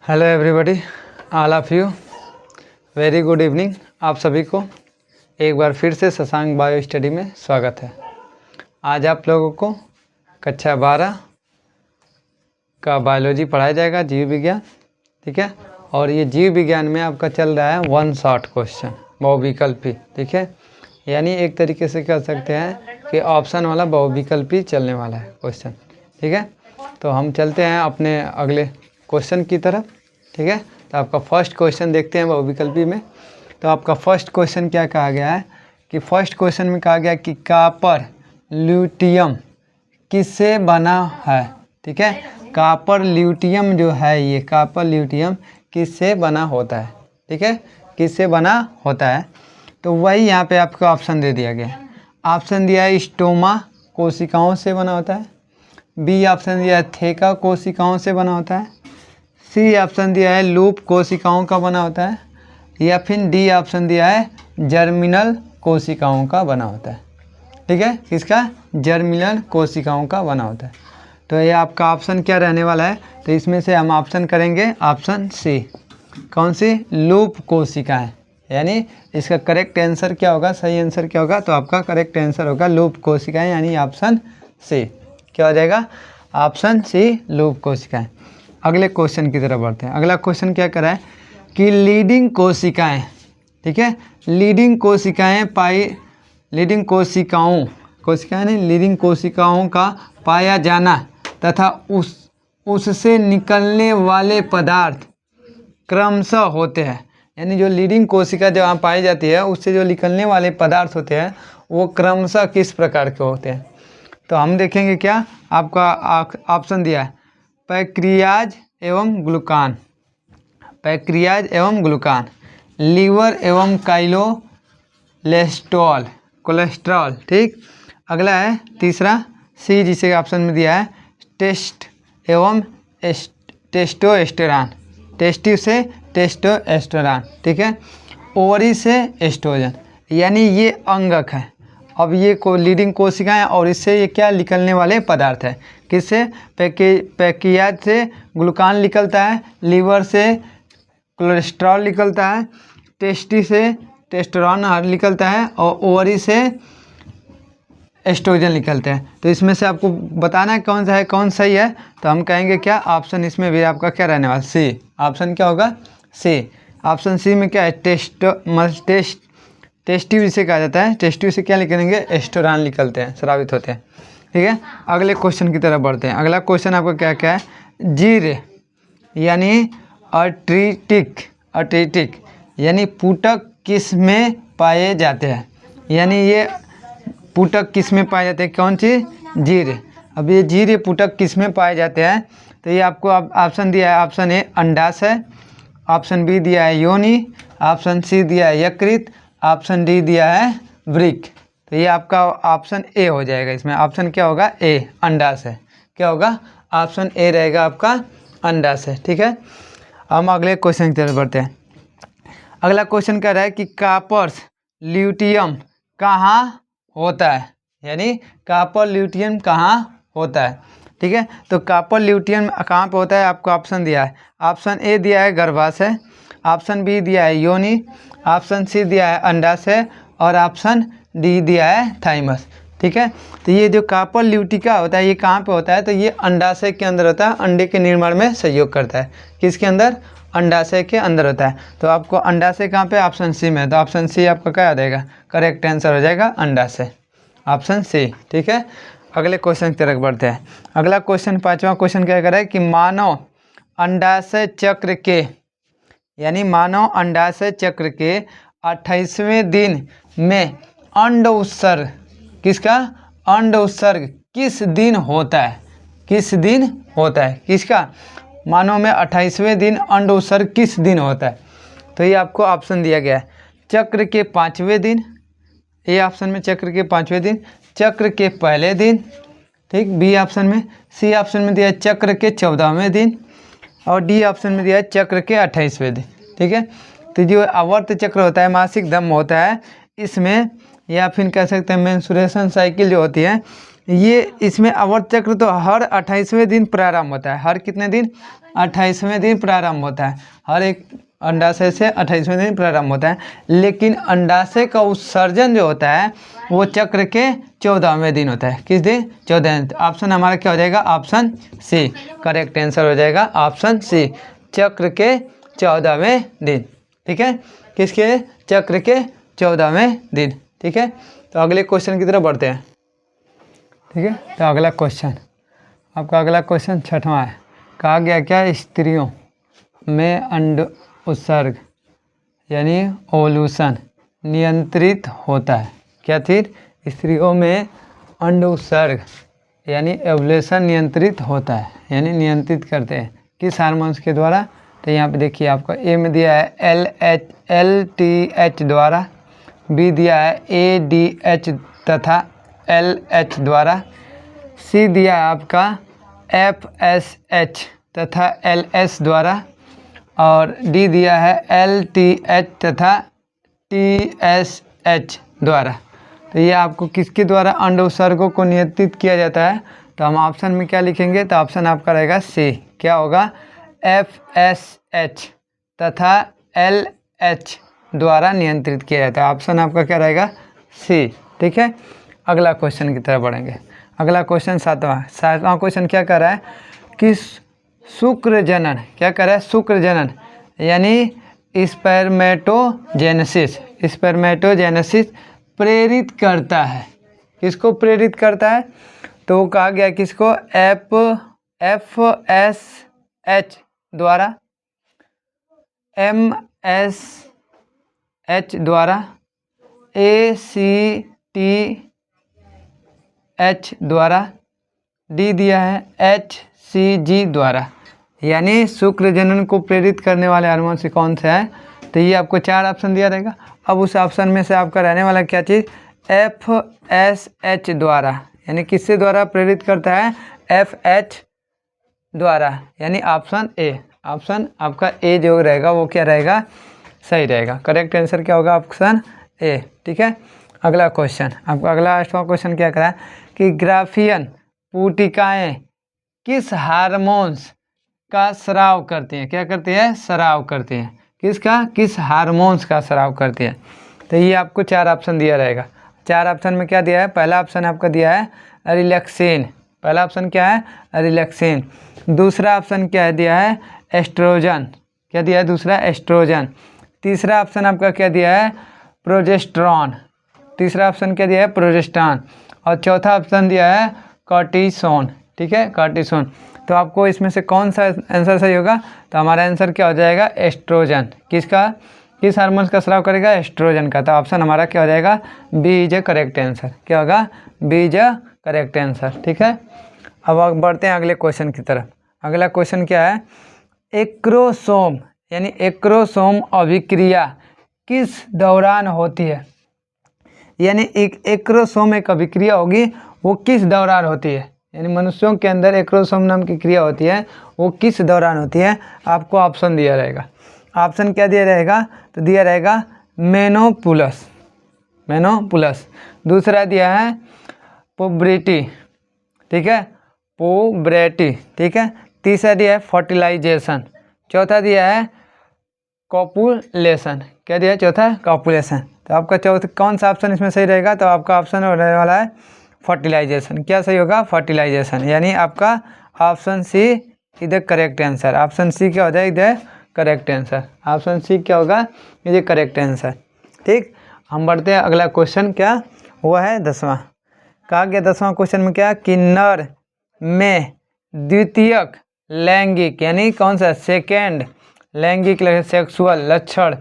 Hello everybody, all of you, very good evening. आप सभी को एक बार फिर से शशांक बायो स्टडी में स्वागत है। आज आप लोगों को कक्षा 12 का बायोलॉजी पढ़ाया जाएगा, जीव विज्ञान, ठीक है। और ये जीव विज्ञान में आपका चल रहा है वन शॉट क्वेश्चन, बहुविकल्पी, ठीक है। यानी एक तरीके से कह सकते हैं कि ऑप्शन वाला बहुविकल्पी चलने वाला है क्वेश्चन, ठीक है। तो हम चलते हैं अपने अगले क्वेश्चन की तरफ, ठीक है। तो आपका फर्स्ट क्वेश्चन देखते हैं बहुविकल्पी में। तो आपका फर्स्ट क्वेश्चन क्या कहा गया है कि फर्स्ट क्वेश्चन में कहा गया कि कॉपर ल्यूटियम किससे बना है, ठीक है। कॉपर ल्यूटियम जो है, ये कॉपर ल्यूटियम किससे बना होता है, ठीक है, किससे बना होता है। तो वही यहाँ पे आपको ऑप्शन दे दिया गया है। ऑप्शन दिया है स्टोमा कोशिकाओं से बना होता है, बी ऑप्शन दिया है थेका कोशिकाओं से बना होता है, सी ऑप्शन दिया है लूप कोशिकाओं का बना होता है, या फिर डी ऑप्शन दिया है जर्मिनल कोशिकाओं का बना होता है, ठीक है। किसका? जर्मिनल कोशिकाओं का बना होता है। तो ये आपका ऑप्शन क्या रहने वाला है? तो इसमें से हम ऑप्शन करेंगे ऑप्शन सी। कौन सी? लूप कोशिकाएं। यानी इसका करेक्ट आंसर क्या होगा, सही आंसर क्या होगा? तो आपका करेक्ट आंसर होगा लूप कोशिकाएं, यानी ऑप्शन सी। क्या हो जाएगा? ऑप्शन सी, लूप कोशिकाएं। अगले क्वेश्चन की तरफ बढ़ते हैं। अगला क्वेश्चन क्या करा है कि लीडिंग कोशिकाएं, ठीक है, लीडिंग कोशिकाएं लीडिंग कोशिकाओं का पाया जाना तथा उससे निकलने वाले पदार्थ क्रमशः होते हैं। यानी जो लीडिंग कोशिका जहाँ पाई जाती है उससे जो निकलने वाले पदार्थ होते हैं वो क्रमशः किस प्रकार के होते हैं। तो हम देखेंगे क्या आपका ऑप्शन दिया है पैक्रियाज एवं ग्लूकान, पैक्रियाज एवं ग्लूकान, लीवर एवं कोलेस्ट्रॉल, ठीक। अगला है तीसरा सी, जिसे ऑप्शन में दिया है टेस्ट एवं टेस्टोस्टेरॉन, टेस्टिव से टेस्टोस्टेरॉन, ठीक है। ओवरी से एस्ट्रोजन, यानी ये अंगक है। अब ये लीडिंग कोशिकाएं और इससे ये क्या निकलने वाले पदार्थ है, किससे? पैक्रियाज से ग्लूकान निकलता है, लीवर से कोलेस्ट्रॉल निकलता है, टेस्टी से टेस्टोस्टेरॉन निकलता है और ओवरी से एस्ट्रोजन निकलता है। तो इसमें से आपको बताना है कौन सा है, कौन सही है। तो हम कहेंगे क्या ऑप्शन इसमें भी आपका क्या रहने वाला? सी। ऑप्शन क्या होगा? सी। ऑप्शन सी में क्या है? टेस्टिव जिसे कहा जाता है, टेस्टिव से क्या निकलेंगे? एस्ट्रोजन निकलते हैं, स्रावित होते हैं, ठीक है। अगले क्वेश्चन की तरफ बढ़ते हैं। अगला क्वेश्चन आपका क्या क्या है? जीर यानी अर्टिटिक यानी पुटक किस में पाए जाते हैं, यानी ये पुटक किस में पाए जाते हैं? कौन चीज़? जीर। अब ये जीर पुटक किस में पाए जाते हैं? तो ये आपको ऑप्शन दिया है, ऑप्शन ए अंडाशय, ऑप्शन बी दिया है योनि, ऑप्शन सी दिया है यकृत, ऑप्शन डी दिया है वृक्क। तो ये आपका ऑप्शन ए हो जाएगा। इसमें ऑप्शन क्या होगा? ए, अंडाशय। क्या होगा? ऑप्शन ए रहेगा आपका अंडाशय, ठीक है। हम अगले क्वेश्चन की तरफ बढ़ते हैं। अगला क्वेश्चन कह रहा है कि कॉपर ल्यूटियम कहाँ होता है, यानी कॉपर ल्यूटियम कहाँ होता है, ठीक है। तो कॉपर ल्यूटियम कहाँ पे होता है? आपको ऑप्शन दिया है। ऑप्शन ए दिया है गर्भाशय, ऑप्शन बी दिया है योनि, ऑप्शन सी दिया है अंडाशय और ऑप्शन डी दिया है थाइमस, ठीक है। तो ये जो कॉपर ल्यूटिका होता है ये कहाँ पे होता है? तो ये अंडाशय के अंदर होता है, अंडे के निर्माण में सहयोग करता है। किसके अंदर? अंडाशय के अंदर होता है। तो आपको अंडाशय कहाँ पे? ऑप्शन सी में। तो ऑप्शन सी आपका क्या आ जाएगा? करेक्ट आंसर हो जाएगा अंडाशय, ऑप्शन सी, ठीक है। अगले क्वेश्चन की तरफ बढ़ते हैं। अगला क्वेश्चन, पांचवा क्वेश्चन क्या कर रहा है कि मानव अंडाशय चक्र के, यानी मानव अंडाशय चक्र के 28वें दिन में अंड उत्सर्ग, किसका? अंड उत्सर्ग किस दिन होता है? किस दिन होता है? किसका? मानव में 28वें दिन अंड उत्सर्ग किस दिन होता है? तो ये आपको ऑप्शन दिया गया है चक्र के 5वें दिन, ए ऑप्शन में चक्र के 5वें दिन, चक्र के पहले दिन, ठीक, बी ऑप्शन में, सी ऑप्शन में दिया है चक्र के 14वें दिन और डी ऑप्शन में दिया है चक्र के 28वें दिन, ठीक है। तो जो आवर्त चक्र होता है, मासिक धर्म होता है, इसमें या फिर कह सकते हैं मेंस्ट्रुएशन साइकिल जो होती है ये इसमें आवर्त चक्र तो हर 28वें दिन प्रारंभ होता है। हर कितने दिन? 28वें दिन प्रारंभ होता है। हर एक अंडाशय से 28वें दिन प्रारंभ होता है। लेकिन अंडाशय का उत्सर्जन जो होता है वो चक्र के 14वें दिन होता है। किस दिन? 14वें दिन। ऑप्शन हमारा क्या हो जाएगा? ऑप्शन सी करेक्ट आंसर हो जाएगा। ऑप्शन सी चक्र के 14वें दिन। ठीक है, किसके? चक्र के 14वें दिन। ठीक है, तो अगले क्वेश्चन की तरफ बढ़ते हैं। ठीक है, तो अगला क्वेश्चन, आपका अगला क्वेश्चन 6वां है। कहा गया क्या? स्त्रियों में अंड उत्सर्ग यानी ओवल्यूशन नियंत्रित होता है। क्या चीज? स्त्रियों में अंड उत्सर्ग यानी ओवल्यूशन नियंत्रित होता है, यानी नियंत्रित करते हैं किस हार्मोन्स के द्वारा? तो यहाँ पे देखिए आपका ए में दिया है LH द्वारा, बी दिया है ADH तथा LH द्वारा, सी दिया है आपका FSH तथा LS द्वारा, और डी दिया है LTH तथा TSH द्वारा। तो ये आपको किसके द्वारा अंड उत्सर्गों को नियंत्रित किया जाता है? तो हम ऑप्शन में क्या लिखेंगे? तो ऑप्शन आपका रहेगा सी। क्या होगा? FSH तथा LH द्वारा नियंत्रित किया जाता है। ऑप्शन आपका क्या रहेगा? सी। ठीक है, अगला क्वेश्चन की तरफ बढ़ेंगे। अगला क्वेश्चन 7वां क्वेश्चन क्या कर रहा है कि शुक्र जनन, क्या कर रहा है? शुक्र जनन यानी स्पर्मेटोजेनेसिस प्रेरित करता है। किसको प्रेरित करता है? तो कहा गया किसको? FSH द्वारा, MSH द्वारा, ACTH द्वारा, डी दिया है HCG द्वारा। यानी शुक्र जनन को प्रेरित करने वाले हार्मोन से कौन सा है? तो ये आपको 4 ऑप्शन दिया रहेगा। अब उस ऑप्शन में से आपका रहने वाला क्या चीज़? FSH द्वारा, यानी किससे द्वारा प्रेरित करता है? FH द्वारा, यानी ऑप्शन ए। ऑप्शन आपका ए जो रहेगा वो क्या रहेगा? सही रहेगा। करेक्ट आंसर क्या होगा? Option A. ठीक है, अगला क्वेश्चन, आपका अगला 8वां क्वेश्चन क्या करा है कि ग्राफियन पुटिकाएँ किस हार्मोन्स का स्राव करती हैं? क्या करती है? स्राव करती हैं। किसका? किस हार्मोन्स का स्राव करती है? तो ये आपको 4 ऑप्शन दिया रहेगा। 4 ऑप्शन में क्या दिया है? पहला ऑप्शन आपका दिया है रिलैक्सिन। पहला ऑप्शन क्या है? रिलैक्सिन। दूसरा ऑप्शन क्या है? दिया है एस्ट्रोजन। क्या दिया है? दूसरा एस्ट्रोजन। तीसरा ऑप्शन आपका क्या दिया है? प्रोजेस्टेरॉन। तीसरा ऑप्शन क्या दिया है? प्रोजेस्टेरॉन। और चौथा ऑप्शन दिया है कॉर्टिसोन। ठीक है, कॉर्टिसोन। तो आपको इसमें से कौन सा आंसर सही होगा? तो हमारा आंसर क्या हो जाएगा? एस्ट्रोजन। किसका? किस हार्मोन का स्राव करेगा? एस्ट्रोजन का। तो ऑप्शन हमारा क्या हो जाएगा? B is a correct answer. क्या होगा? B is a correct answer. ठीक है, अब बढ़ते हैं अगले क्वेश्चन की तरफ। अगला क्वेश्चन क्या है? एक्रोसोम यानी एक्रोसोम अभिक्रिया किस दौरान होती है? यानी एक एक्रोसोम एक अभिक्रिया होगी, वो किस दौरान होती है? यानी मनुष्यों के अंदर एक्रोसोम नाम की क्रिया होती है, वो किस दौरान होती है? आपको ऑप्शन दिया रहेगा। ऑप्शन क्या दिया रहेगा? तो दिया रहेगा मेनोपुलस। दूसरा दिया है पुबर्टी। ठीक है, पुबर्टी। ठीक है, तीसरा दिया है फर्टिलाइजेशन। चौथा दिया है कॉपुलेशन। क्या दिया है? चौथा कॉपुलेशन। तो आपका चौथा कौन सा ऑप्शन इसमें सही रहेगा? तो आपका ऑप्शन होने वाला है फर्टिलाइजेशन। क्या सही होगा? फर्टिलाइजेशन। यानी आपका ऑप्शन सी इधर करेक्ट आंसर। ऑप्शन सी क्या हो जाए? इधर करेक्ट आंसर। ऑप्शन सी क्या होगा? इधर करेक्ट आंसर। ठीक, हम बढ़ते हैं अगला क्वेश्चन। क्या हुआ है? 10वां। कहा गया 10वां क्वेश्चन में क्या कि नर में द्वितीयक लैंगिक यानी कौन सा? सेकेंड लैंगिक सेक्सुअल लक्षण,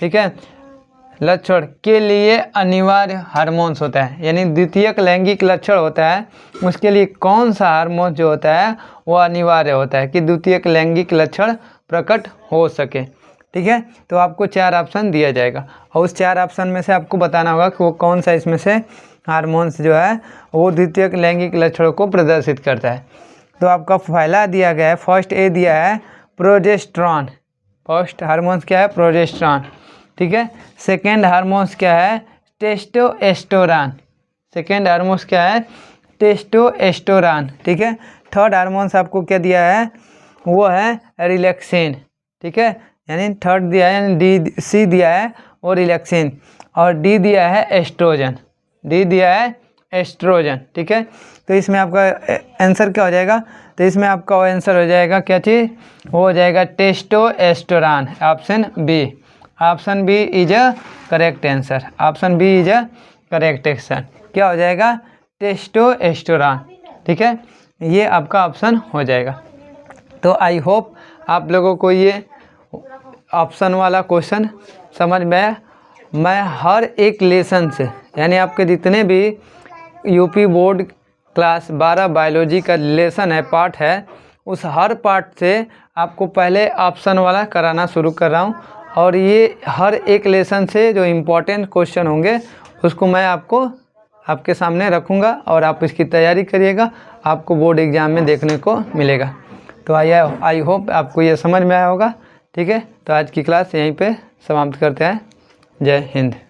ठीक है, लक्षण के लिए अनिवार्य हार्मोन्स होता है। यानी द्वितीयक लैंगिक लक्षण होता है, उसके लिए कौन सा हार्मोन जो होता है वो अनिवार्य होता है कि द्वितीयक लैंगिक लक्षण प्रकट हो सके। ठीक है, तो आपको 4 ऑप्शन दिया जाएगा और उस 4 ऑप्शन में से आपको बताना होगा कि वो कौन सा इसमें से हार्मोन्स जो है वो द्वितीयक लैंगिक लक्षणों को प्रदर्शित करता है। तो आपका पहला दिया गया है, फर्स्ट ए दिया है प्रोजेस्टेरॉन। फर्स्ट हार्मोन्स क्या है? प्रोजेस्टेरॉन। ठीक है, सेकेंड हार्मोन्स क्या है? टेस्टोस्टेरोन। सेकेंड हार्मोन्स क्या है? टेस्टोस्टेरोन, ठीक है। थर्ड हार्मोन्स आपको क्या दिया है, वो है रिलैक्सेन, ठीक है। यानी थर्ड दिया है, यानी डी सी दिया है वो रिलैक्सेन, और डी दिया है एस्ट्रोजन, डी दिया है एस्ट्रोजन, ठीक है। तो इसमें आपका आंसर क्या हो जाएगा, तो इसमें आपका आंसर हो जाएगा क्या चीज़, वो हो जाएगा testosterone, option B. Option B is a correct answer, option B is a correct answer. क्या हो जाएगा, टेस्टोस्टेरोन, ठीक है। ये आपका ऑप्शन हो जाएगा। तो आई होप आप लोगों को ये ऑप्शन वाला क्वेश्चन समझ में आया। मैं हर एक लेसन से, यानी आपके जितने भी यूपी बोर्ड क्लास 12 बायोलॉजी का लेसन है, पार्ट है, उस हर पार्ट से आपको पहले ऑप्शन वाला कराना शुरू कर रहा हूँ, और ये हर एक लेसन से जो इम्पोर्टेंट क्वेश्चन होंगे उसको मैं आपके सामने रखूँगा, और आप इसकी तैयारी करिएगा, आपको बोर्ड एग्ज़ाम में देखने को मिलेगा। तो आई होप आपको ये समझ में आया होगा, ठीक है। तो आज की क्लास यहीं पे समाप्त करते हैं। जय हिंद।